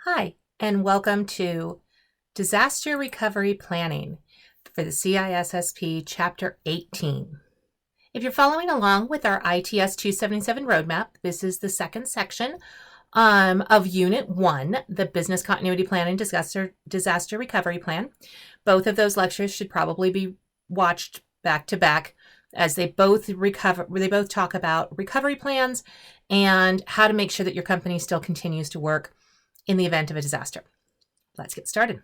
Hi, and welcome to Disaster Recovery Planning for the CISSP Chapter 18. If you're following along with our ITS 277 roadmap, this is the second section of Unit 1, the Business Continuity Plan and Disaster Recovery Plan. Both of those lectures should probably be watched back to back as they both talk about recovery plans and how to make sure that your company still continues to work in the event of a disaster. Let's get started.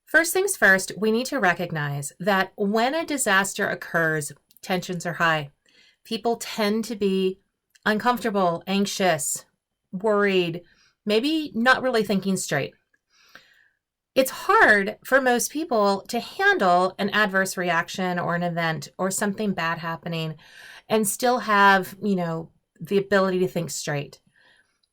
First things first, we need to recognize that when a disaster occurs, tensions are high. People tend to be uncomfortable, anxious, worried, maybe not really thinking straight. It's hard for most people to handle an adverse reaction or an event or something bad happening and still have, the ability to think straight.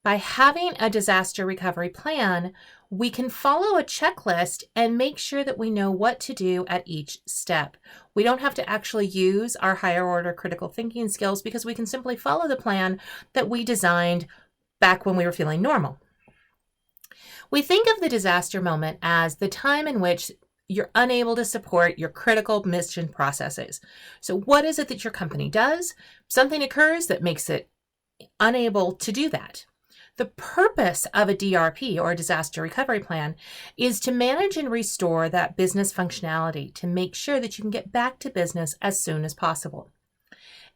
By having a disaster recovery plan, we can follow a checklist and make sure that we know what to do at each step. We don't have to actually use our higher order critical thinking skills because we can simply follow the plan that we designed back when we were feeling normal. We think of the disaster moment as the time in which you're unable to support your critical mission processes. So what is it that your company does? Something occurs that makes it unable to do that. The purpose of a DRP, or a disaster recovery plan, is to manage and restore that business functionality to make sure that you can get back to business as soon as possible.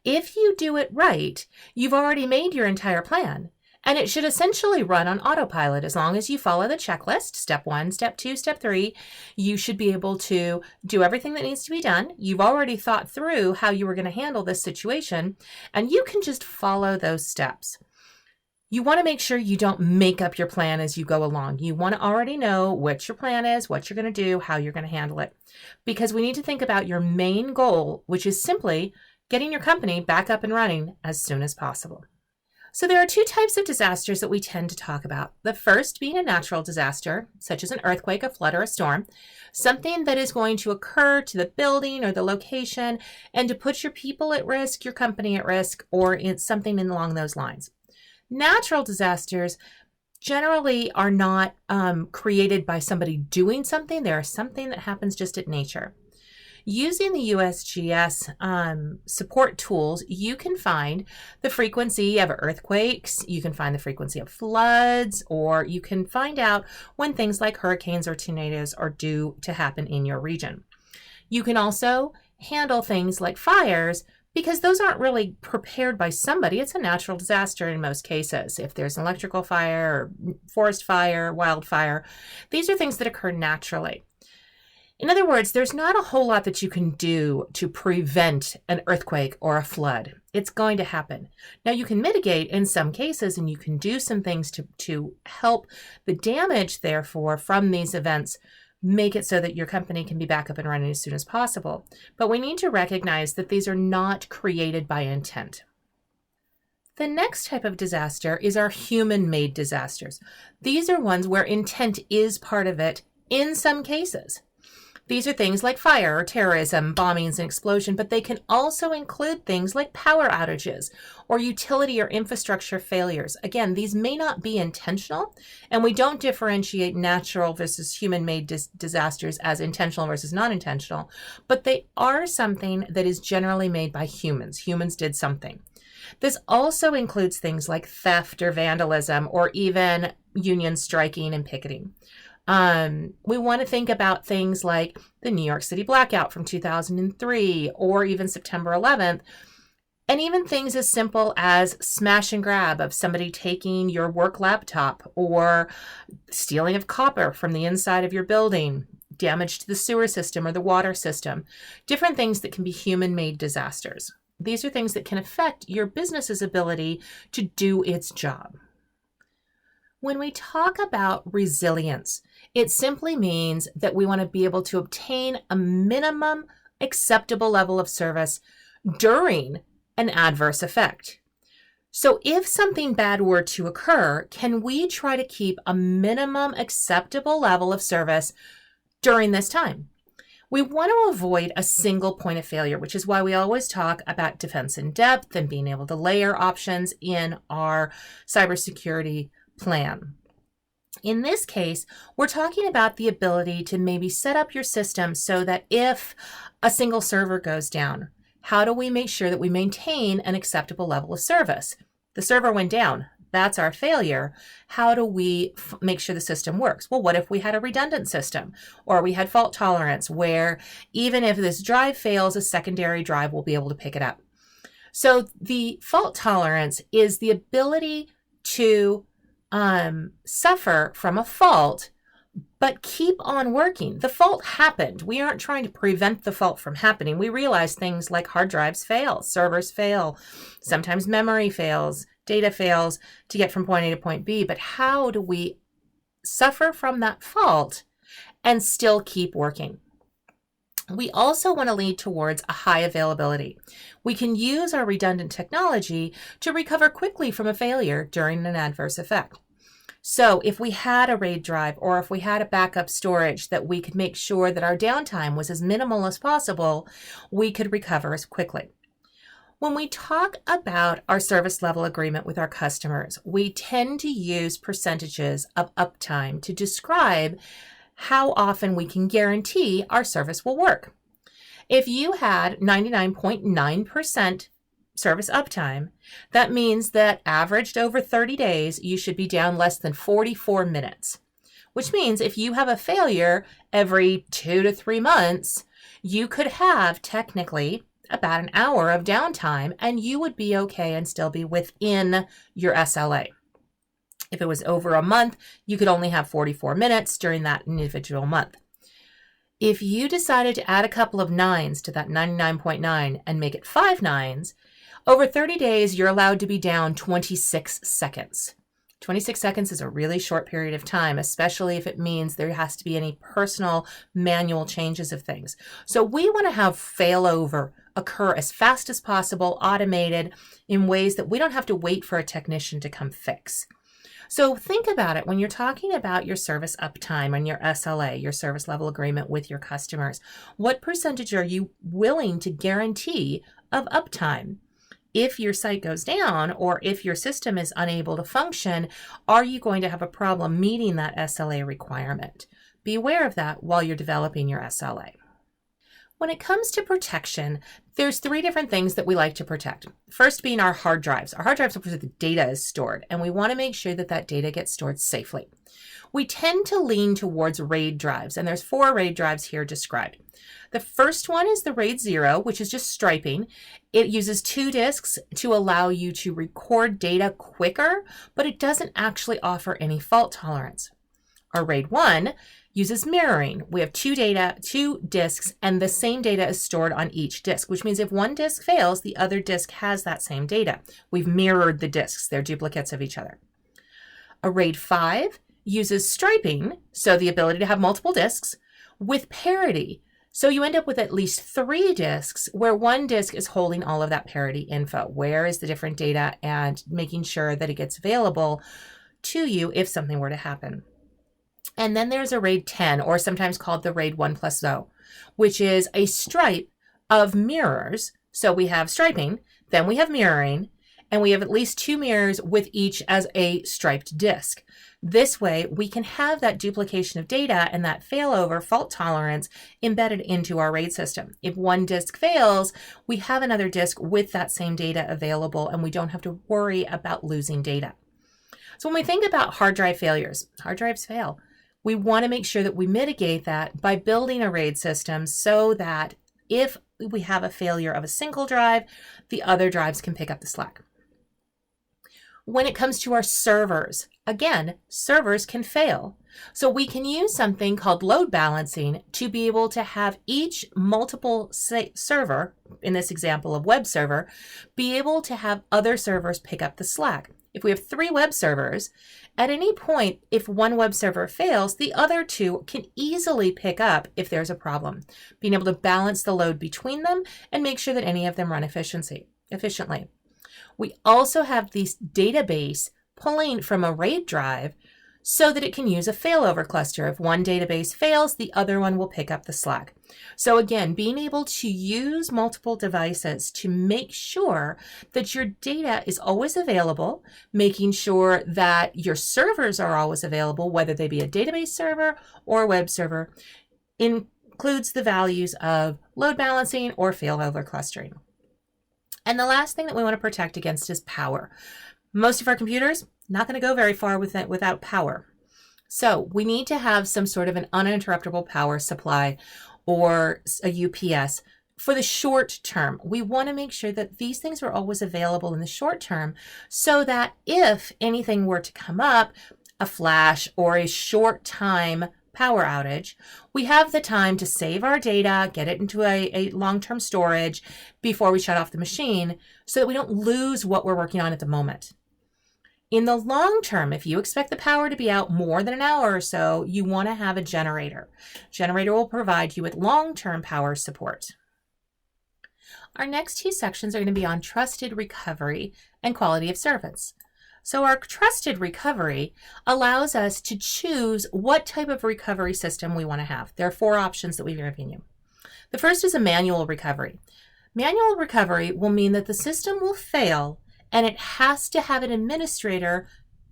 If you do it right, you've already made your entire plan, and it should essentially run on autopilot. As long as you follow the checklist, step 1, step 2, step 3, you should be able to do everything that needs to be done. You've already thought through how you were going to handle this situation, and you can just follow those steps. You want to make sure you don't make up your plan as you go along. You want to already know what your plan is, what you're going to do, how you're going to handle it. Because we need to think about your main goal, which is simply getting your company back up and running as soon as possible. So there are two types of disasters that we tend to talk about. The first being a natural disaster, such as an earthquake, a flood, or a storm, something that is going to occur to the building or the location and to put your people at risk, your company at risk, or something along those lines. Natural disasters generally are not created by somebody doing something. They are something that happens just at nature. Using the USGS support tools, you can find the frequency of earthquakes, you can find the frequency of floods, or you can find out when things like hurricanes or tornadoes are due to happen in your region. You can also handle things like fires, because those aren't really prepared by somebody. It's a natural disaster in most cases. If there's an electrical fire or forest fire, wildfire, these are things that occur naturally. In other words, there's not a whole lot that you can do to prevent an earthquake or a flood. It's going to happen. Now, you can mitigate in some cases, and you can do some things to help the damage, therefore, from these events make it so that your company can be back up and running as soon as possible. But we need to recognize that these are not created by intent. The next type of disaster is our human-made disasters. These are ones where intent is part of it in some cases. These are things like fire or terrorism, bombings, and explosion, but they can also include things like power outages or utility or infrastructure failures. Again, these may not be intentional, and we don't differentiate natural versus human-made disasters as intentional versus non-intentional, but they are something that is generally made by humans. Humans did something. This also includes things like theft or vandalism or even union striking and picketing. We want to think about things like the New York City blackout from 2003 or even September 11th, and even things as simple as smash and grab of somebody taking your work laptop or stealing of copper from the inside of your building, damage to the sewer system or the water system, different things that can be human-made disasters. These are things that can affect your business's ability to do its job. When we talk about resilience, it simply means that we want to be able to obtain a minimum acceptable level of service during an adverse effect. So if something bad were to occur, can we try to keep a minimum acceptable level of service during this time? We want to avoid a single point of failure, which is why we always talk about defense in depth and being able to layer options in our cybersecurity plan. In this case, we're talking about the ability to maybe set up your system so that if a single server goes down, how do we make sure that we maintain an acceptable level of service? The server went down. That's our failure. How do we make sure the system works? Well, what if we had a redundant system or we had fault tolerance where even if this drive fails, a secondary drive will be able to pick it up? So the fault tolerance is the ability to suffer from a fault, but keep on working. The fault happened. We aren't trying to prevent the fault from happening. We realize things like hard drives fail, servers fail, sometimes memory fails, data fails to get from point A to point B. But how do we suffer from that fault and still keep working? We also want to lead towards a high availability. We can use our redundant technology to recover quickly from a failure during an adverse effect. So if we had a RAID drive or if we had a backup storage that we could make sure that our downtime was as minimal as possible, we could recover as quickly. When we talk about our service level agreement with our customers, we tend to use percentages of uptime to describe how often we can guarantee our service will work. If you had 99.9% service uptime, that means that averaged over 30 days, you should be down less than 44 minutes, which means if you have a failure every 2 to 3 months, you could have technically about an hour of downtime and you would be okay and still be within your SLA. If it was over a month, you could only have 44 minutes during that individual month. If you decided to add a couple of nines to that 99.9 and make it 5 nines, over 30 days, you're allowed to be down 26 seconds. 26 seconds is a really short period of time, especially if it means there has to be any personal manual changes of things. So we want to have failover occur as fast as possible, automated in ways that we don't have to wait for a technician to come fix. So think about it when you're talking about your service uptime and your SLA, your service level agreement with your customers. What percentage are you willing to guarantee of uptime? If your site goes down or if your system is unable to function, are you going to have a problem meeting that SLA requirement? Be aware of that while you're developing your SLA. When it comes to protection, there's 3 different things that we like to protect. First being our hard drives. Our hard drives are where the data is stored, and we want to make sure that that data gets stored safely. We tend to lean towards RAID drives, and there's 4 RAID drives here described. The first one is the RAID 0, which is just striping. It uses 2 disks to allow you to record data quicker, but it doesn't actually offer any fault tolerance. Our RAID 1 uses mirroring. We have 2 disks, and the same data is stored on each disk, which means if one disk fails, the other disk has that same data. We've mirrored the disks. They're duplicates of each other. A RAID 5 uses striping, so the ability to have multiple disks, with parity. So you end up with at least 3 disks where one disk is holding all of that parity info. Where is the different data and making sure that it gets available to you if something were to happen. And then there's a RAID 10, or sometimes called the RAID 1+0, which is a stripe of mirrors. So we have striping, then we have mirroring, and we have at least 2 mirrors with each as a striped disk. This way, we can have that duplication of data and that failover fault tolerance embedded into our RAID system. If one disk fails, we have another disk with that same data available, and we don't have to worry about losing data. So when we think about hard drive failures, hard drives fail. We want to make sure that we mitigate that by building a RAID system so that if we have a failure of a single drive, the other drives can pick up the slack. When it comes to our servers, again, servers can fail. So we can use something called load balancing to be able to have each multiple server, in this example of web server, be able to have other servers pick up the slack. If we have 3 web servers, at any point, if one web server fails, the other 2 can easily pick up if there's a problem, being able to balance the load between them and make sure that any of them run efficiently. We also have this database pulling from a RAID drive so that it can use a failover cluster. If one database fails, the other one will pick up the slack. So again, being able to use multiple devices to make sure that your data is always available, making sure that your servers are always available, whether they be a database server or a web server, includes the values of load balancing or failover clustering. And the last thing that we want to protect against is power. Most of our computers, not going to go very far without power. So we need to have some sort of an uninterruptible power supply or a UPS for the short term. We want to make sure that these things are always available in the short term so that if anything were to come up, a flash or a short time power outage, we have the time to save our data, get it into a long-term storage before we shut off the machine so that we don't lose what we're working on at the moment. In the long term, if you expect the power to be out more than an hour or so, you want to have a generator. Generator will provide you with long-term power support. Our next two sections are going to be on trusted recovery and quality of service. So our trusted recovery allows us to choose what type of recovery system we want to have. There are 4 options that we've given you. The first is a manual recovery. Manual recovery will mean that the system will fail and it has to have an administrator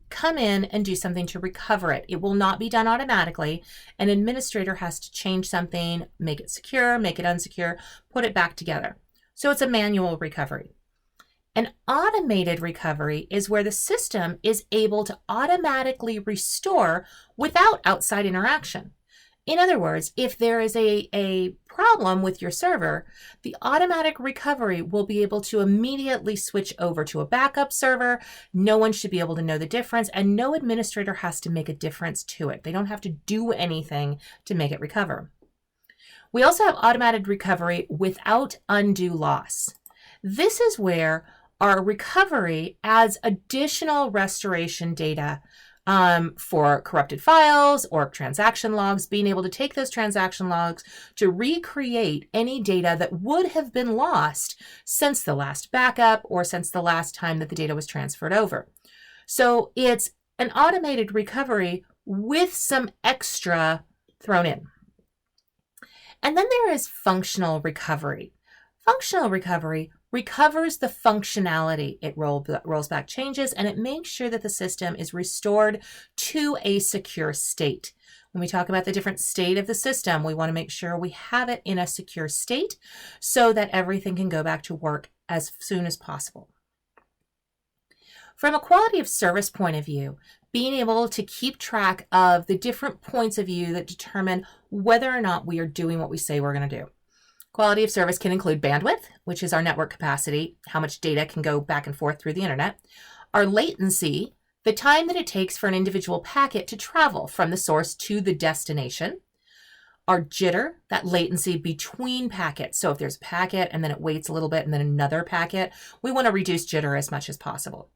come in and do something to recover it. It will not be done automatically. An administrator has to change something, make it secure, make it unsecure, put it back together. So it's a manual recovery. An automated recovery is where the system is able to automatically restore without outside interaction. In other words, if there is a problem with your server, the automatic recovery will be able to immediately switch over to a backup server. No one should be able to know the difference, and no administrator has to make a difference to it. They don't have to do anything to make it recover. We also have automated recovery without undue loss. This is where our recovery adds additional restoration data for corrupted files or transaction logs, being able to take those transaction logs to recreate any data that would have been lost since the last backup or since the last time that the data was transferred over. So it's an automated recovery with some extra thrown in. And then there is functional recovery. Functional recovery recovers the functionality. It rolls back changes, and it makes sure that the system is restored to a secure state. When we talk about the different state of the system, we want to make sure we have it in a secure state so that everything can go back to work as soon as possible. From a quality of service point of view, being able to keep track of the different points of view that determine whether or not we are doing what we say we're going to do. Quality of service can include bandwidth, which is our network capacity, how much data can go back and forth through the internet. Our latency, the time that it takes for an individual packet to travel from the source to the destination. Our jitter, that latency between packets. So if there's a packet and then it waits a little bit and then another packet, we want to reduce jitter as much as possible.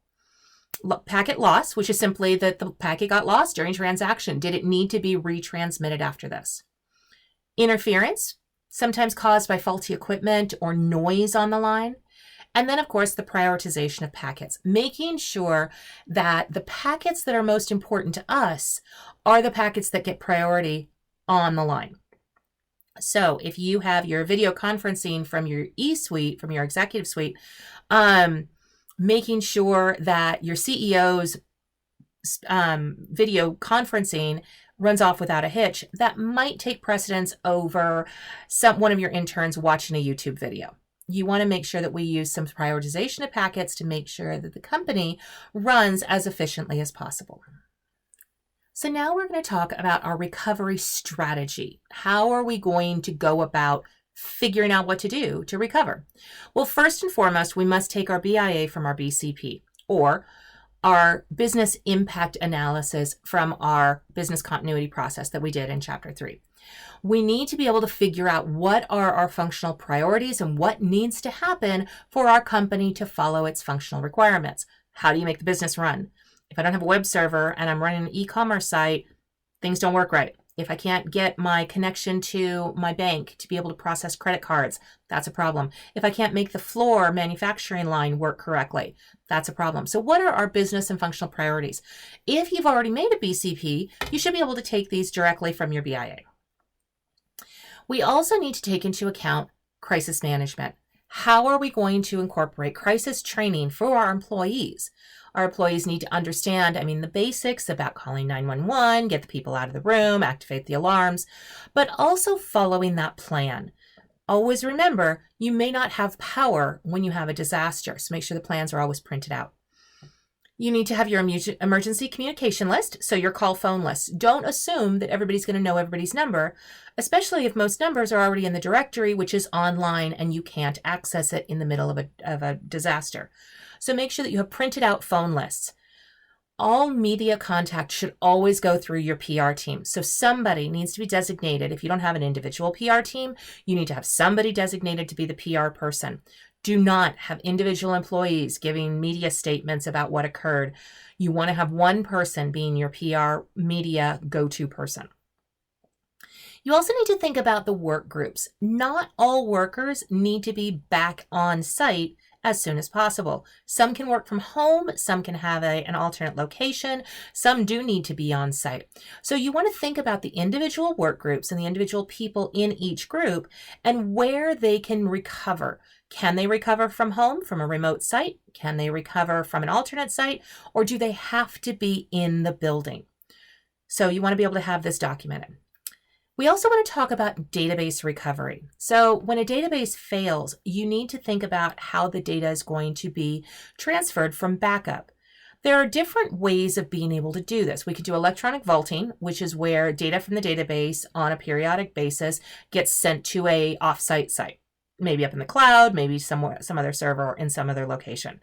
Packet loss, which is simply that the packet got lost during transaction. Did it need to be retransmitted after this? Interference, sometimes caused by faulty equipment or noise on the line. And then, of course, the prioritization of packets, making sure that the packets that are most important to us are the packets that get priority on the line. So if you have your video conferencing from your E-suite, from your executive suite, making sure that your CEO's video conferencing runs off without a hitch, that might take precedence over one of your interns watching a YouTube video. You want to make sure that we use some prioritization of packets to make sure that the company runs as efficiently as possible. So now we're going to talk about our recovery strategy. How are we going to go about figuring out what to do to recover? Well, first and foremost, we must take our BIA from our BCP, or our business impact analysis from our business continuity process that we did in Chapter 3. We need to be able to figure out what are our functional priorities and what needs to happen for our company to follow its functional requirements. How do you make the business run? If I don't have a web server and I'm running an e-commerce site, things don't work right. If I can't get my connection to my bank to be able to process credit cards, that's a problem. If I can't make the floor manufacturing line work correctly, that's a problem. So what are our business and functional priorities? If you've already made a BCP, you should be able to take these directly from your BIA. We also need to take into account crisis management. How are we going to incorporate crisis training for our employees? Our employees need to understand, the basics about calling 911, get the people out of the room, activate the alarms, but also following that plan. Always remember, you may not have power when you have a disaster, so make sure the plans are always printed out. You need to have your emergency communication list, so your call phone list. Don't assume that everybody's going to know everybody's number, especially if most numbers are already in the directory, which is online, and you can't access it in the middle of a disaster. So make sure that you have printed out phone lists. All media contact should always go through your PR team. So somebody needs to be designated. If you don't have an individual PR team, you need to have somebody designated to be the PR person. Do not have individual employees giving media statements about what occurred. You want to have one person being your PR media go-to person. You also need to think about the work groups. Not all workers need to be back on site as soon as possible. Some can work from home, some can have an alternate location, some do need to be on site. So you want to think about the individual work groups and the individual people in each group and where they can recover. Can they recover from home, from a remote site? Can they recover from an alternate site? Or do they have to be in the building? So you want to be able to have this documented. We also want to talk about database recovery. So when a database fails, you need to think about how the data is going to be transferred from backup. There are different ways of being able to do this. We could do electronic vaulting, which is where data from the database on a periodic basis gets sent to a offsite site, maybe up in the cloud, maybe somewhere, some other server or in some other location.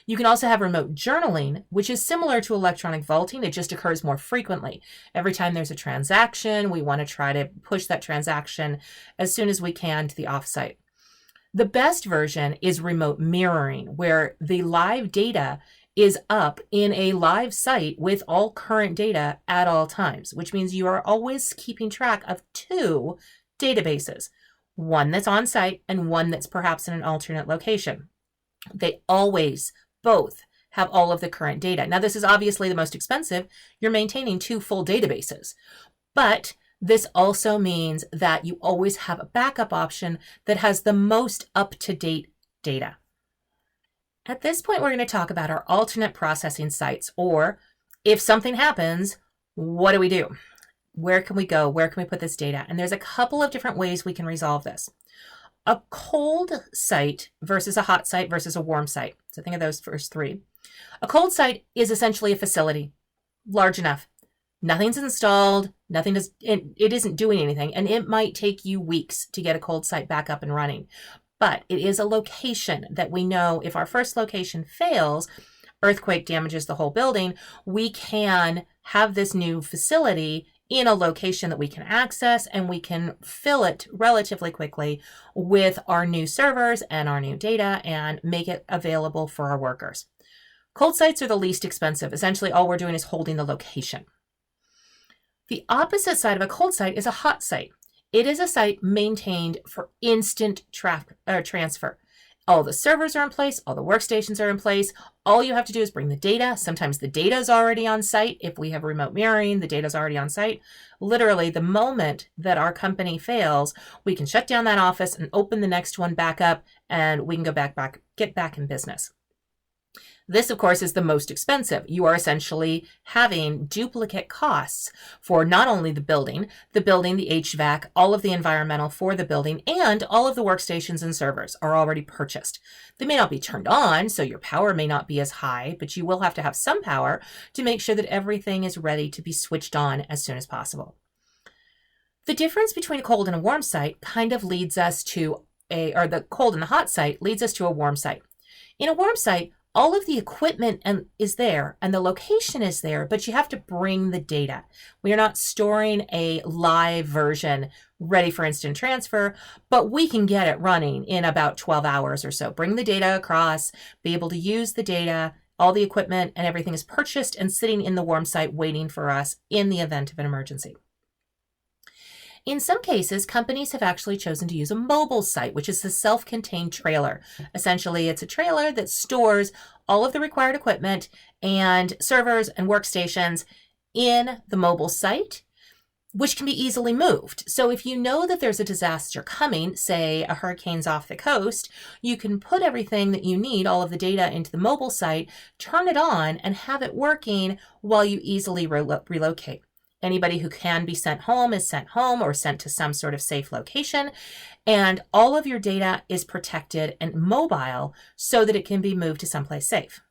You can also have remote journaling, which is similar to electronic vaulting. It just occurs more frequently. Every time there's a transaction, we want to try to push that transaction as soon as we can to the offsite. The best version is remote mirroring, where the live data is up in a live site with all current data at all times, which means you are always keeping track of two databases, one that's on site and one that's perhaps in an alternate location. They always both have all of the current data. Now, this is obviously the most expensive. You're maintaining two full databases, but this also means that you always have a backup option that has the most up-to-date data. At this point, we're going to talk about our alternate processing sites, or if something happens, what do we do? Where can we go? Where can we put this data? And there's a couple of different ways we can resolve this. A cold site versus a hot site versus a warm site. So think of those first three. A cold site is essentially a facility, large enough. Nothing's installed, it isn't doing anything, and it might take you weeks to get a cold site back up and running. But it is a location that we know if our first location fails, earthquake damages the whole building, we can have this new facility in a location that we can access, and we can fill it relatively quickly with our new servers and our new data and make it available for our workers. Cold sites are the least expensive. Essentially, all we're doing is holding the location. The opposite side of a cold site is a hot site. It is a site maintained for instant transfer. All the servers are in place, all the workstations are in place. All you have to do is bring the data. Sometimes the data is already on site. If we have remote mirroring, the data is already on site. Literally, the moment that our company fails, we can shut down that office and open the next one back up, and we can get back in business. This, of course, is the most expensive. You are essentially having duplicate costs for not only the building, the HVAC, all of the environmental for the building, and all of the workstations and servers are already purchased. They may not be turned on, so your power may not be as high, but you will have to have some power to make sure that everything is ready to be switched on as soon as possible. The difference between a cold and a warm site kind of leads us to the cold and the hot site leads us to a warm site. In a warm site, all of the equipment is there and the location is there, but you have to bring the data. We are not storing a live version ready for instant transfer, but we can get it running in about 12 hours or so. Bring the data across, be able to use the data, all the equipment and everything is purchased and sitting in the warm site waiting for us in the event of an emergency. In some cases, companies have actually chosen to use a mobile site, which is a self-contained trailer. Essentially, it's a trailer that stores all of the required equipment and servers and workstations in the mobile site, which can be easily moved. So if you know that there's a disaster coming, say a hurricane's off the coast, you can put everything that you need, all of the data, into the mobile site, turn it on, and have it working while you easily relocate. Anybody who can be sent home is sent home or sent to some sort of safe location, and all of your data is protected and mobile so that it can be moved to someplace safe.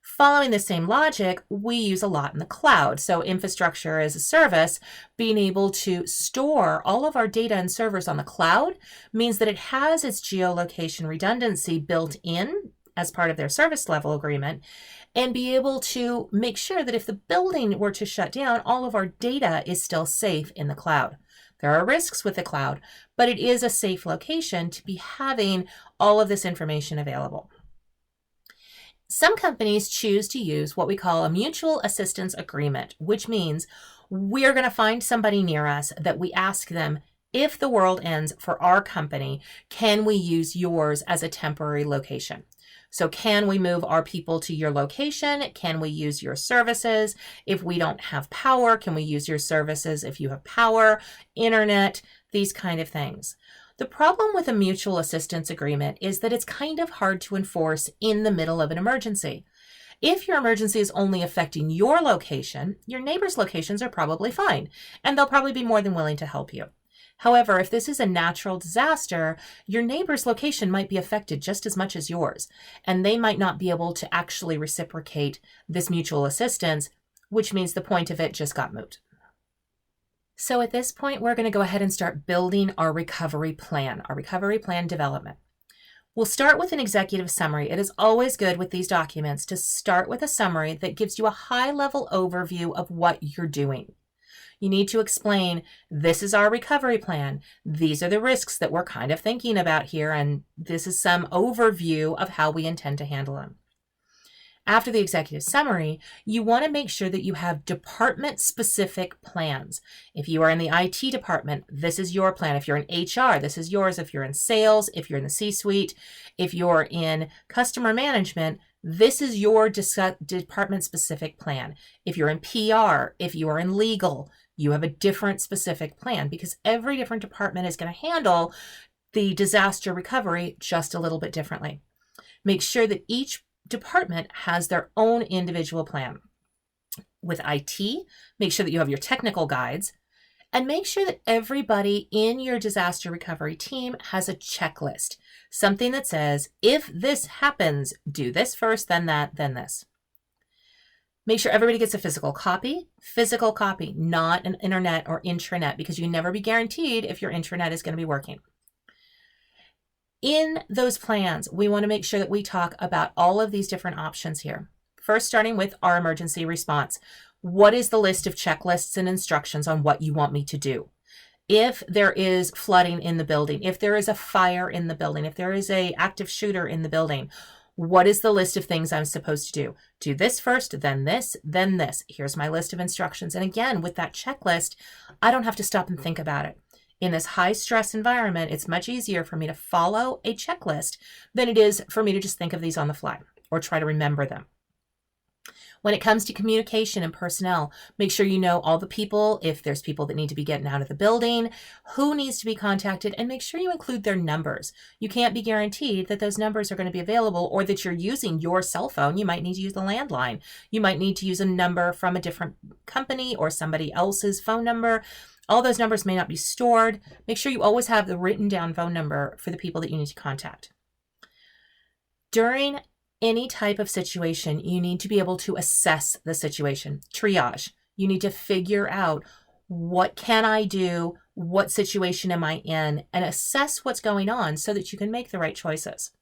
Following the same logic, we use a lot in the cloud. So infrastructure as a service, being able to store all of our data and servers on the cloud means that it has its geolocation redundancy built in as part of their service level agreement, and be able to make sure that if the building were to shut down, all of our data is still safe in the cloud. There are risks with the cloud, but it is a safe location to be having all of this information available. Some companies choose to use what we call a mutual assistance agreement, which means we're going to find somebody near us that we ask them, if the world ends for our company, can we use yours as a temporary location? So can we move our people to your location? Can we use your services? If we don't have power, can we use your services if you have power, internet, these kind of things? The problem with a mutual assistance agreement is that it's kind of hard to enforce in the middle of an emergency. If your emergency is only affecting your location, your neighbors' locations are probably fine, and they'll probably be more than willing to help you. However, if this is a natural disaster, your neighbor's location might be affected just as much as yours, and they might not be able to actually reciprocate this mutual assistance, which means the point of it just got moot. So at this point, we're going to go ahead and start building our recovery plan development. We'll start with an executive summary. It is always good with these documents to start with a summary that gives you a high-level overview of what you're doing. You need to explain, this is our recovery plan. These are the risks that we're kind of thinking about here, and this is some overview of how we intend to handle them. After the executive summary, you want to make sure that you have department-specific plans. If you are in the IT department, this is your plan. If you're in HR, this is yours. If you're in sales, if you're in the C-suite, if you're in customer management, this is your department-specific plan. If you're in PR, if you are in legal, you have a different specific plan because every different department is going to handle the disaster recovery just a little bit differently. Make sure that each department has their own individual plan. With IT, make sure that you have your technical guides, and make sure that everybody in your disaster recovery team has a checklist, something that says, if this happens, do this first, then that, then this. Make sure everybody gets a physical copy, not an internet or intranet, because you can never be guaranteed if your intranet is going to be working. In those plans, we want to make sure that we talk about all of these different options here. First, starting with our emergency response. What is the list of checklists and instructions on what you want me to do? If there is flooding in the building, if there is a fire in the building, if there is an active shooter in the building, what is the list of things I'm supposed to do? Do this first, then this, then this. Here's my list of instructions. And again, with that checklist, I don't have to stop and think about it. In this high stress environment, it's much easier for me to follow a checklist than it is for me to just think of these on the fly or try to remember them. When it comes to communication and personnel, make sure you know all the people, if there's people that need to be getting out of the building, who needs to be contacted, and make sure you include their numbers. You can't be guaranteed that those numbers are going to be available or that you're using your cell phone. You might need to use the landline. You might need to use a number from a different company or somebody else's phone number. All those numbers may not be stored. Make sure you always have the written down phone number for the people that you need to contact. During any type of situation, you need to be able to assess the situation, triage. You need to figure out, what can I do? What situation am I in? And assess what's going on so that you can make the right choices.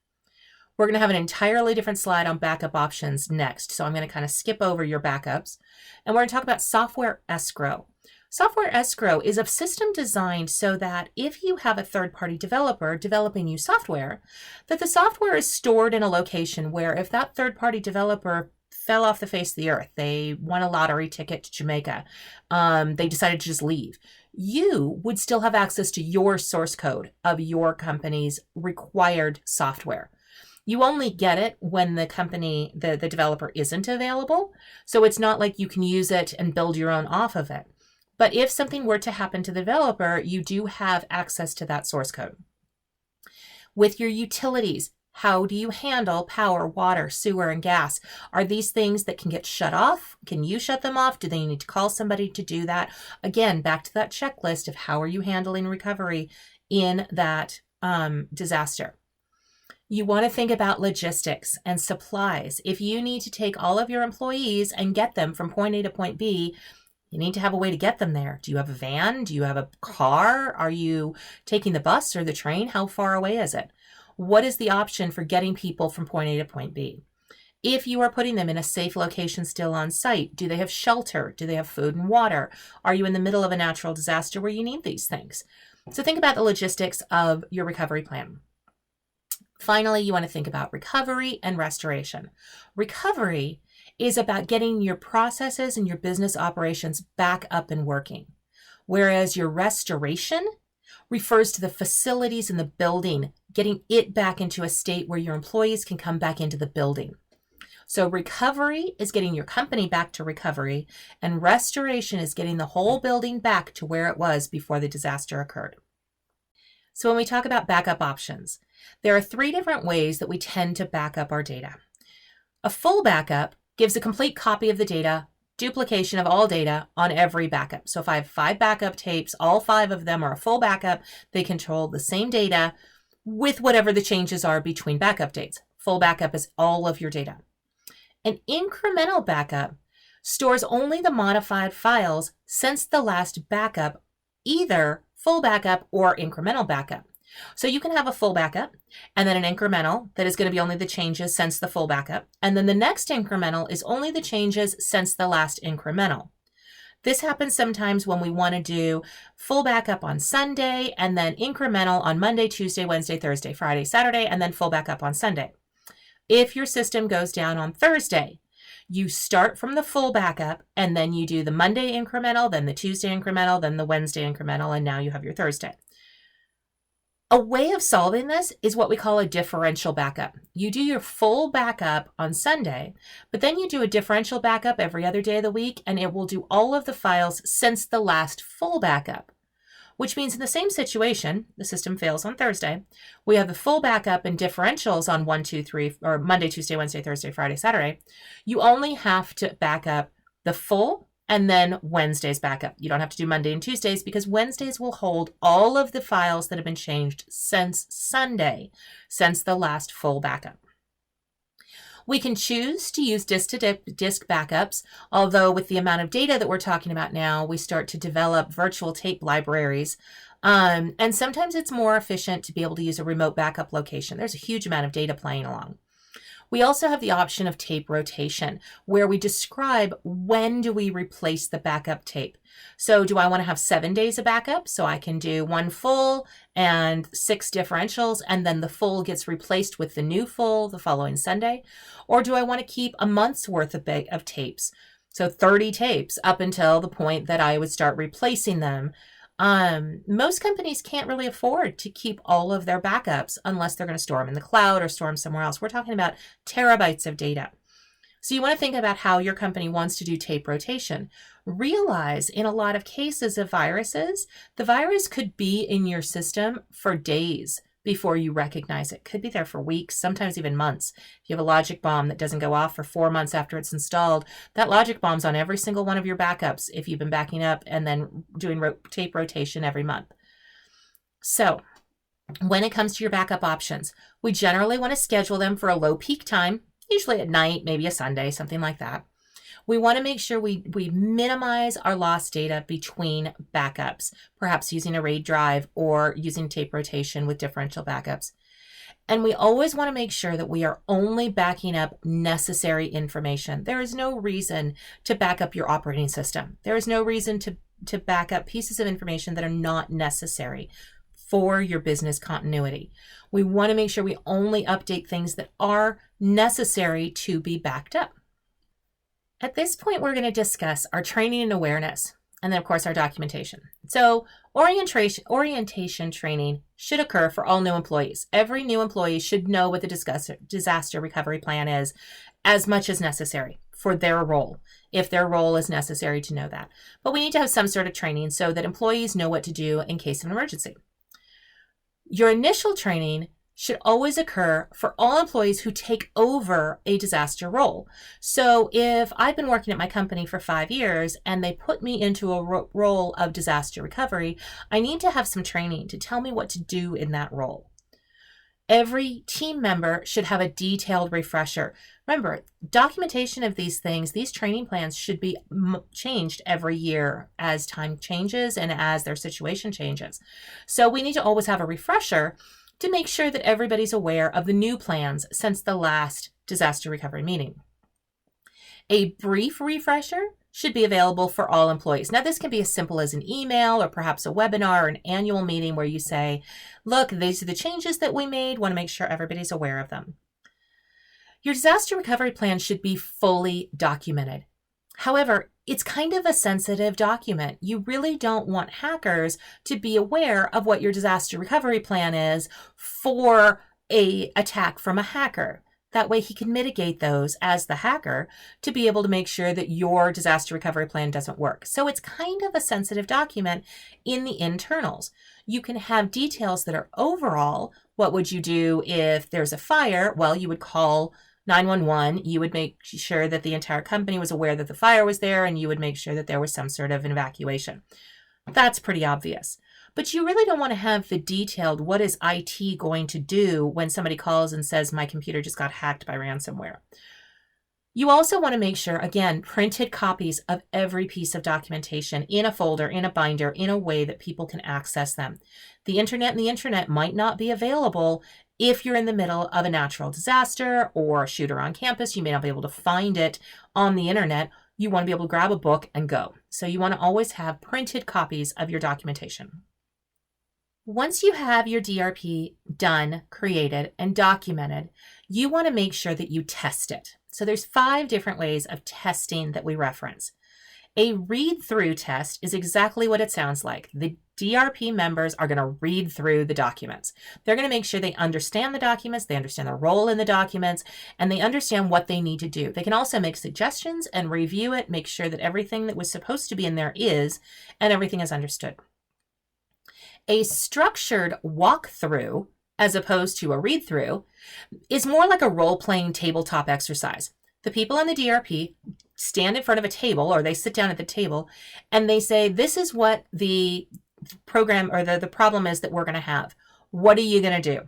We're going to have an entirely different slide on backup options next. So I'm going to kind of skip over your backups. And we're going to talk about software escrow. Software escrow is a system designed so that if you have a third-party developer developing you software, that the software is stored in a location where if that third-party developer fell off the face of the earth, they won a lottery ticket to Jamaica, they decided to just leave, you would still have access to your source code of your company's required software. You only get it when the company, the developer isn't available. So it's not like you can use it and build your own off of it. But if something were to happen to the developer, you do have access to that source code. With your utilities, how do you handle power, water, sewer, and gas? Are these things that can get shut off? Can you shut them off? Do they need to call somebody to do that? Again, back to that checklist of how are you handling recovery in that disaster. You want to think about logistics and supplies. If you need to take all of your employees and get them from point A to point B, you need to have a way to get them there. Do you have a van? Do you have a car? Are you taking the bus or the train? How far away is it? What is the option for getting people from point A to point B? If you are putting them in a safe location still on site, do they have shelter? Do they have food and water? Are you in the middle of a natural disaster where you need these things? So think about the logistics of your recovery plan. Finally, you want to think about recovery and restoration. Recovery is about getting your processes and your business operations back up and working, whereas your restoration refers to the facilities in the building, getting it back into a state where your employees can come back into the building. So recovery is getting your company back to recovery, and restoration is getting the whole building back to where it was before the disaster occurred. So when we talk about backup options, there are 3 different ways that we tend to back up our data. A full backup gives a complete copy of the data, duplication of all data on every backup. So if I have 5 backup tapes, all 5 of them are a full backup. They control the same data with whatever the changes are between backup dates. Full backup is all of your data. An incremental backup stores only the modified files since the last backup, either full backup or incremental backup. So you can have a full backup and then an incremental that is going to be only the changes since the full backup. And then the next incremental is only the changes since the last incremental. This happens sometimes when we want to do full backup on Sunday and then incremental on Monday, Tuesday, Wednesday, Thursday, Friday, Saturday, and then full backup on Sunday. If your system goes down on Thursday, you start from the full backup and then you do the Monday incremental, then the Tuesday incremental, then the Wednesday incremental, and now you have your Thursday. A way of solving this is what we call a differential backup. You do your full backup on Sunday, but then you do a differential backup every other day of the week, and it will do all of the files since the last full backup, which means in the same situation, the system fails on Thursday, we have the full backup and differentials on 1, 2, 3, or Monday, Tuesday, Wednesday, Thursday, Friday, Saturday. You only have to back up the full and then Wednesday's backup. You don't have to do Monday and Tuesdays because Wednesdays will hold all of the files that have been changed since Sunday, since the last full backup. We can choose to use disk backups, although with the amount of data that we're talking about now, we start to develop virtual tape libraries. And sometimes it's more efficient to be able to use a remote backup location. There's a huge amount of data playing along. We also have the option of tape rotation, where we describe when do we replace the backup tape. So do I want to have 7 days of backup? So I can do 1 full and 6 differentials, and then the full gets replaced with the new full the following Sunday. Or do I want to keep a month's worth of tapes? So 30 tapes up until the point that I would start replacing them. Most companies can't really afford to keep all of their backups unless they're going to store them in the cloud or store them somewhere else. We're talking about terabytes of data. So you want to think about how your company wants to do tape rotation. Realize in a lot of cases of viruses, the virus could be in your system for days before you recognize it. Could be there for weeks, sometimes even months. If you have a logic bomb that doesn't go off for 4 months after it's installed, that logic bomb's on every single one of your backups if you've been backing up and then doing tape rotation every month. So when it comes to your backup options, we generally want to schedule them for a low peak time, usually at night, maybe a Sunday, something like that. We want to make sure we minimize our lost data between backups, perhaps using a RAID drive or using tape rotation with differential backups. And we always want to make sure that we are only backing up necessary information. There is no reason to back up your operating system. There is no reason to back up pieces of information that are not necessary for your business continuity. We want to make sure we only update things that are necessary to be backed up. At this point, we're going to discuss our training and awareness. And then, of course, our documentation. So orientation training should occur for all new employees. Every new employee should know what the disaster recovery plan is as much as necessary for their role, if their role is necessary to know that. But we need to have some sort of training so that employees know what to do in case of an emergency. Your initial training should always occur for all employees who take over a disaster role. So if I've been working at my company for 5 years and they put me into a role of disaster recovery, I need to have some training to tell me what to do in that role. Every team member should have a detailed refresher. Remember, documentation of these things, these training plans should be changed every year as time changes and as their situation changes. So we need to always have a refresher to make sure that everybody's aware of the new plans since the last disaster recovery meeting. A brief refresher should be available for all employees. Now, this can be as simple as an email or perhaps a webinar or an annual meeting where you say, look, these are the changes that we made. Want to make sure everybody's aware of them. Your disaster recovery plan should be fully documented. However, it's kind of a sensitive document. You really don't want hackers to be aware of what your disaster recovery plan is for an attack from a hacker. That way he can mitigate those as the hacker to be able to make sure that your disaster recovery plan doesn't work. So it's kind of a sensitive document in the internals. You can have details that are overall, what would you do if there's a fire? Well, you would call 911, you would make sure that the entire company was aware that the fire was there, and you would make sure that there was some sort of an evacuation. That's pretty obvious. But you really don't want to have the detailed, what is IT going to do when somebody calls and says, my computer just got hacked by ransomware. You also want to make sure, again, printed copies of every piece of documentation in a folder, in a binder, in a way that people can access them. The internet and the intranet might not be available if you're in the middle of a natural disaster or a shooter on campus. You may not be able to find it on the internet. You want to be able to grab a book and go. So you want to always have printed copies of your documentation. Once you have your DRP done, created, and documented, you want to make sure that you test it. So there's 5 different ways of testing that we reference. A read-through test is exactly what it sounds like. The DRP members are going to read through the documents. They're going to make sure they understand the documents, they understand their role in the documents, and they understand what they need to do. They can also make suggestions and review it, make sure that everything that was supposed to be in there is, and everything is understood. A structured walkthrough, as opposed to a read-through, is more like a role-playing tabletop exercise. The people on the DRP stand in front of a table, or they sit down at the table, and they say, this is what the program or the problem is that we're going to have. What are you going to do?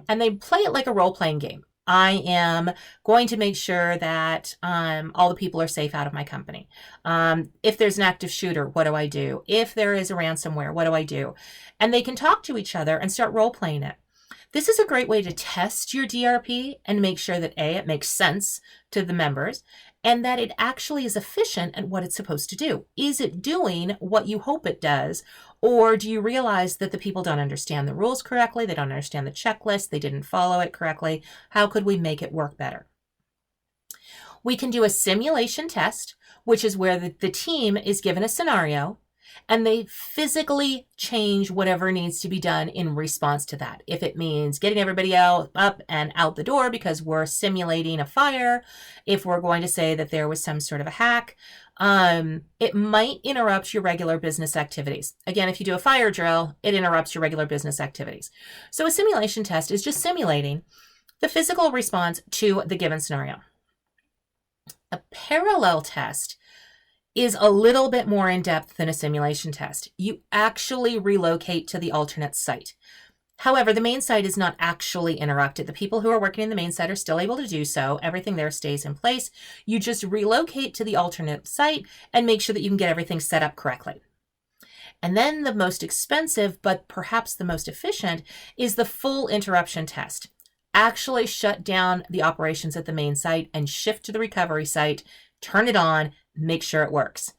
And they play it like a role-playing game. I am going to make sure that all the people are safe out of my company. If there's an active shooter, what do I do? If there is a ransomware, what do I do? And they can talk to each other and start role-playing it. This is a great way to test your DRP and make sure that A, it makes sense to the members, and that it actually is efficient at what it's supposed to do. Is it doing what you hope it does? Or do you realize that the people don't understand the rules correctly? They don't understand the checklist. They didn't follow it correctly. How could we make it work better? We can do a simulation test, which is where the team is given a scenario and they physically change whatever needs to be done in response to that. If it means getting everybody up and out the door because we're simulating a fire, if we're going to say that there was some sort of a hack, it might interrupt your regular business activities. Again, if you do a fire drill, it interrupts your regular business activities. So a simulation test is just simulating the physical response to the given scenario. A parallel test is a little bit more in depth than a simulation test. You actually relocate to the alternate site. However, the main site is not actually interrupted. The people who are working in the main site are still able to do so. Everything there stays in place. You just relocate to the alternate site and make sure that you can get everything set up correctly. And then the most expensive, but perhaps the most efficient, is the full interruption test. Actually shut down the operations at the main site and shift to the recovery site, turn it on, make sure it works.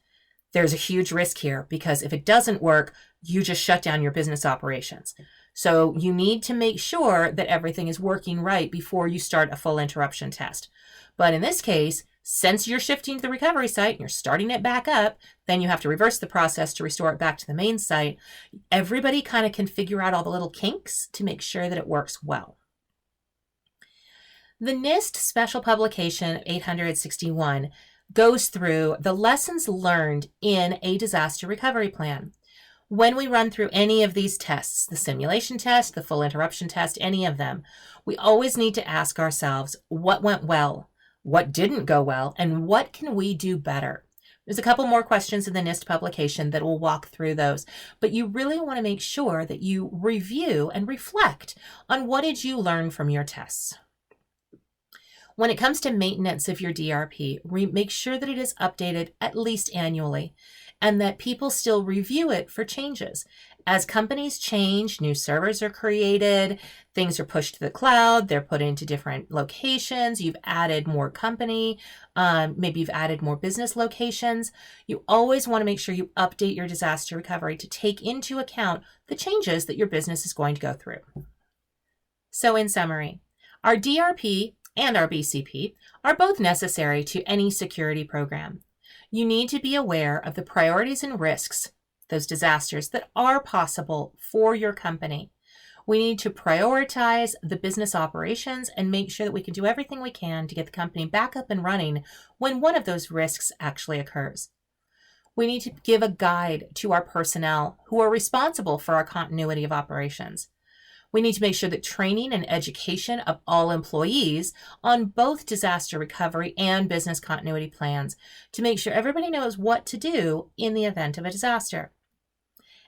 There's a huge risk here because if it doesn't work, you just shut down your business operations. So you need to make sure that everything is working right before you start a full interruption test. But in this case, Since you're shifting to the recovery site and you're starting it back up, then you have to reverse the process to restore it back to the main site. Everybody kind of can figure out all the little kinks to make sure that it works well. The NIST Special Publication 861 goes through the lessons learned in a disaster recovery plan. When we run through any of these tests, the simulation test, the full interruption test, any of them, we always need to ask ourselves what went well, what didn't go well, and what can we do better? There's a couple more questions in the NIST publication that will walk through those, but you really want to make sure that you review and reflect on what did you learn from your tests. When it comes to maintenance of your DRP, make sure that it is updated at least annually and that people still review it for changes. As companies change, new servers are created, things are pushed to the cloud, they're put into different locations, you've added more company, maybe you've added more business locations. You always want to make sure you update your disaster recovery to take into account the changes that your business is going to go through. So in summary, our DRP and our BCP are both necessary to any security program. You need to be aware of the priorities and risks, those disasters that are possible for your company. We need to prioritize the business operations and make sure that we can do everything we can to get the company back up and running when one of those risks actually occurs. We need to give a guide to our personnel who are responsible for our continuity of operations. We need to make sure that training and education of all employees on both disaster recovery and business continuity plans to make sure everybody knows what to do in the event of a disaster.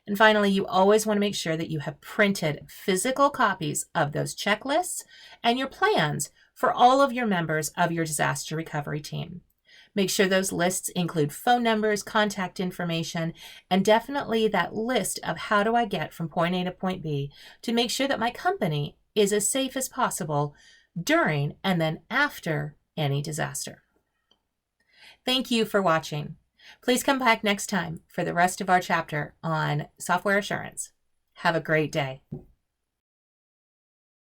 And finally, you always want to make sure that you have printed physical copies of those checklists and your plans for all of your members of your disaster recovery team. Make sure those lists include phone numbers, contact information, and definitely that list of how do I get from point A to point B to make sure that my company is as safe as possible during and then after any disaster. Thank you for watching. Please come back next time for the rest of our chapter on software assurance. Have a great day.